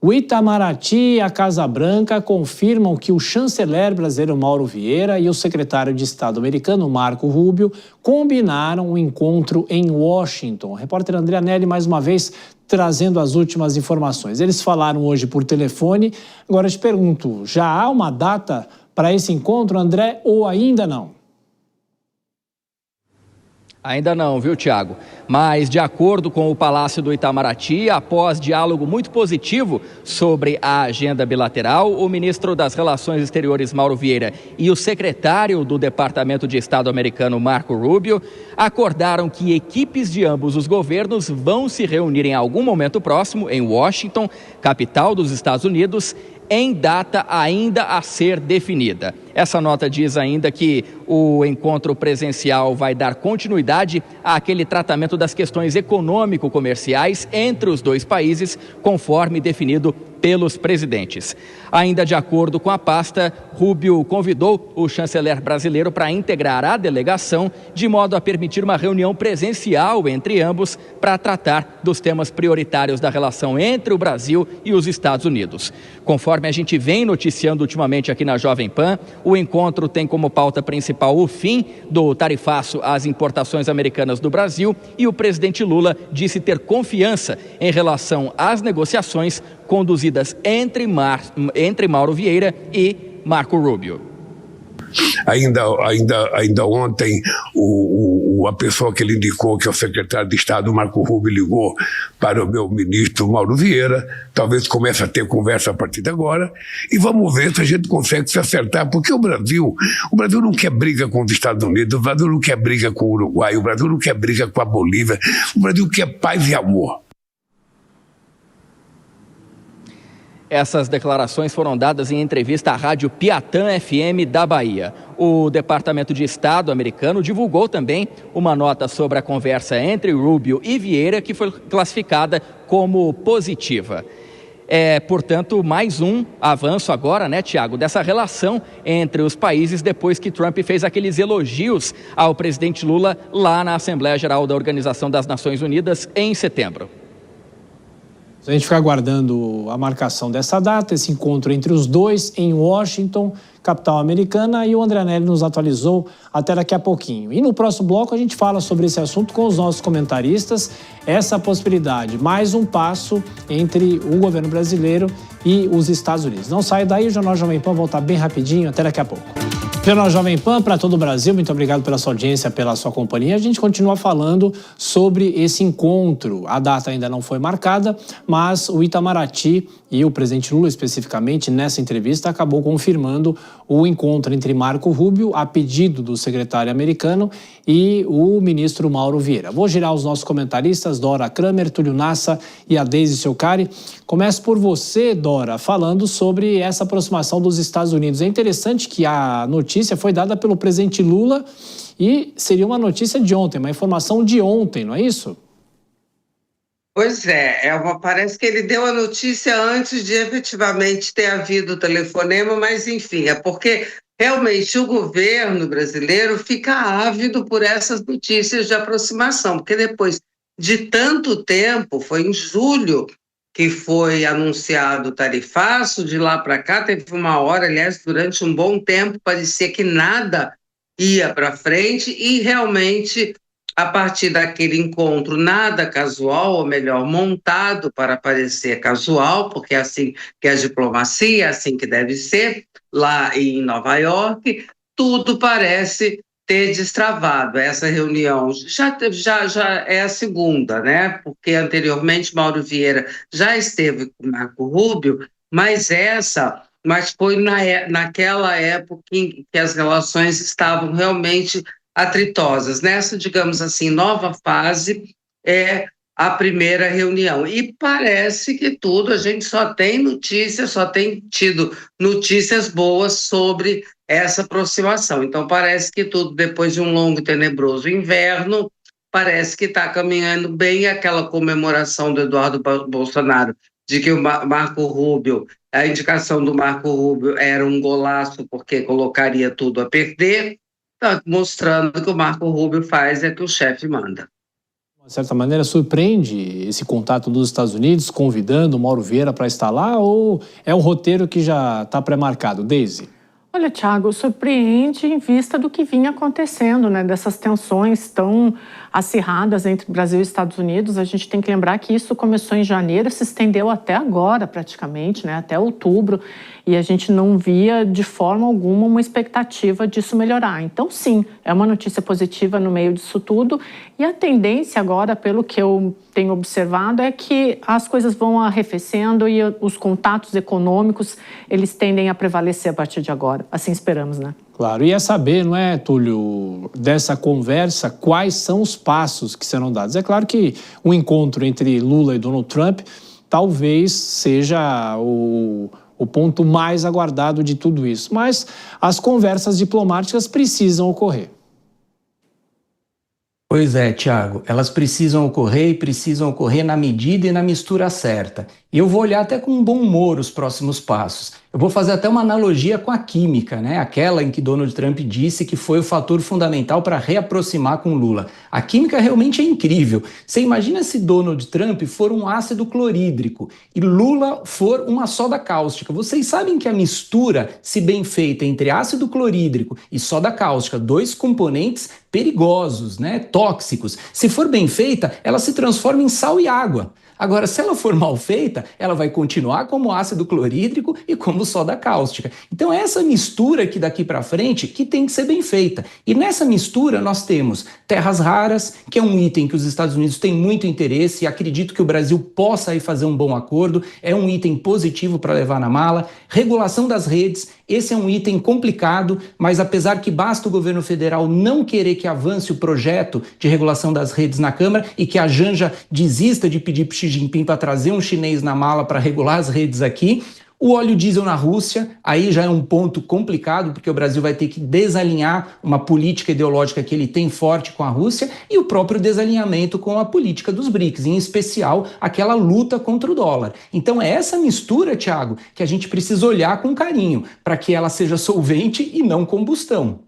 O Itamaraty e a Casa Branca confirmam que o chanceler brasileiro Mauro Vieira e o secretário de Estado americano Marco Rubio combinaram um encontro em Washington. O repórter André Anelli, mais uma vez, trazendo as últimas informações. Eles falaram hoje por telefone. Agora eu te pergunto, já há uma data para esse encontro, André, ou ainda não? Ainda não, viu, Tiago? Mas, de acordo com o Palácio do Itamaraty, após diálogo muito positivo sobre a agenda bilateral, o ministro das Relações Exteriores, Mauro Vieira, e o secretário do Departamento de Estado americano, Marco Rubio, acordaram que equipes de ambos os governos vão se reunir em algum momento próximo em Washington, capital dos Estados Unidos, em data ainda a ser definida. Essa nota diz ainda que o encontro presencial vai dar continuidade àquele tratamento das questões econômico-comerciais entre os dois países, conforme definido pelos presidentes. Ainda de acordo com a pasta, Rubio convidou o chanceler brasileiro para integrar a delegação, de modo a permitir uma reunião presencial entre ambos para tratar dos temas prioritários da relação entre o Brasil e os Estados Unidos. Conforme a gente vem noticiando ultimamente aqui na Jovem Pan, o encontro tem como pauta principal o fim do tarifaço às importações americanas do Brasil, e o presidente Lula disse ter confiança em relação às negociações conduzidas entre Mauro Vieira e Marco Rubio. Ainda ontem, a pessoa que ele indicou, que é o secretário de Estado, Marco Rubio, ligou para o meu ministro Mauro Vieira. Talvez comece a ter conversa a partir de agora. E vamos ver se a gente consegue se acertar, porque o Brasil não quer briga com os Estados Unidos, o Brasil não quer briga com o Uruguai, o Brasil não quer briga com a Bolívia, o Brasil quer paz e amor. Essas declarações foram dadas em entrevista à rádio Piatã FM da Bahia. O Departamento de Estado americano divulgou também uma nota sobre a conversa entre Rubio e Vieira, que foi classificada como positiva. Portanto, mais um avanço agora, né, Tiago, dessa relação entre os países, depois que Trump fez aqueles elogios ao presidente Lula lá na Assembleia Geral da Organização das Nações Unidas em setembro. A gente fica aguardando a marcação dessa data, esse encontro entre os dois em Washington, capital americana, e o André Anelli nos atualizou até daqui a pouquinho. E no próximo bloco a gente fala sobre esse assunto com os nossos comentaristas, essa possibilidade, mais um passo entre o governo brasileiro e os Estados Unidos. Não sai daí, o Jornal Jovem Pan volta bem rapidinho, até daqui a pouco. Jornal Jovem Pan para todo o Brasil, muito obrigado pela sua audiência, pela sua companhia. A gente continua falando sobre esse encontro. A data ainda não foi marcada, mas o Itamaraty e o presidente Lula, especificamente, nessa entrevista, acabou confirmando o encontro entre Marco Rubio, a pedido do secretário americano, e o ministro Mauro Vieira. Vou girar os nossos comentaristas, Dora Kramer, Túlio Nassa e a Deise Seucari. Começo por você, Dora, falando sobre essa aproximação dos Estados Unidos. É interessante que a notícia foi dada pelo presidente Lula e seria uma notícia de ontem, uma informação de ontem, não é isso? Pois parece que ele deu a notícia antes de efetivamente ter havido o telefonema, mas enfim, é porque realmente o governo brasileiro fica ávido por essas notícias de aproximação, porque depois de tanto tempo, foi em julho que foi anunciado o tarifaço, de lá para cá teve uma hora, aliás, durante um bom tempo, parecia que nada ia para frente e realmente, a partir daquele encontro nada casual, ou melhor, montado para parecer casual, porque é assim que a diplomacia, é assim que deve ser, lá em Nova York, tudo parece ter destravado. Essa reunião já é a segunda, né? Porque anteriormente Mauro Vieira já esteve com Marco Rubio, mas foi naquela época em que as relações estavam realmente atritosas. Nessa, digamos assim, nova fase é a primeira reunião. E parece que a gente só tem tido notícias boas sobre essa aproximação. Então, parece que tudo, depois de um longo e tenebroso inverno, parece que está caminhando bem. Aquela comemoração do Eduardo Bolsonaro de que o Marco Rubio, a indicação do Marco Rubio era um golaço porque colocaria tudo a perder, mostrando que o Marco Rubio faz é que o chefe manda. De certa maneira, surpreende esse contato dos Estados Unidos, convidando o Mauro Vieira para estar lá, ou é um roteiro que já está pré-marcado? Daisy? Olha, Thiago, surpreende em vista do que vinha acontecendo, né? Dessas tensões tão acirradas entre Brasil e Estados Unidos. A gente tem que lembrar que isso começou em janeiro, se estendeu até agora praticamente, né? Até outubro, e a gente não via de forma alguma uma expectativa disso melhorar. Então, sim, é uma notícia positiva no meio disso tudo, e a tendência agora, pelo que eu tenho observado, é que as coisas vão arrefecendo e os contatos econômicos, eles tendem a prevalecer a partir de agora. Assim esperamos, né? Claro, e é saber, não é, Túlio, dessa conversa, quais são os passos que serão dados. É claro que o encontro entre Lula e Donald Trump talvez seja o ponto mais aguardado de tudo isso, mas as conversas diplomáticas precisam ocorrer. Pois é, Thiago, elas precisam ocorrer e precisam ocorrer na medida e na mistura certa. E eu vou olhar até com um bom humor os próximos passos. Eu vou fazer até uma analogia com a química, né? Aquela em que Donald Trump disse que foi o fator fundamental para reaproximar com Lula. A química realmente é incrível. Você imagina se Donald Trump for um ácido clorídrico e Lula for uma soda cáustica. Vocês sabem que a mistura, se bem feita entre ácido clorídrico e soda cáustica, dois componentes perigosos, né? Tóxicos, se for bem feita, ela se transforma em sal e água. Agora, se ela for mal feita, ela vai continuar como ácido clorídrico e como soda cáustica. Então, é essa mistura que daqui para frente que tem que ser bem feita. E nessa mistura nós temos terras raras, que é um item que os Estados Unidos têm muito interesse e acredito que o Brasil possa aí fazer um bom acordo, é um item positivo para levar na mala. Regulação das redes, esse é um item complicado, mas apesar que basta o governo federal não querer que avance o projeto de regulação das redes na Câmara e que a Janja desista de pedir para Xi Jinping para trazer um chinês na mala para regular as redes aqui. O óleo diesel na Rússia, aí já é um ponto complicado, porque o Brasil vai ter que desalinhar uma política ideológica que ele tem forte com a Rússia e o próprio desalinhamento com a política dos BRICS, em especial aquela luta contra o dólar. Então é essa mistura, Thiago, que a gente precisa olhar com carinho, para que ela seja solvente e não combustão.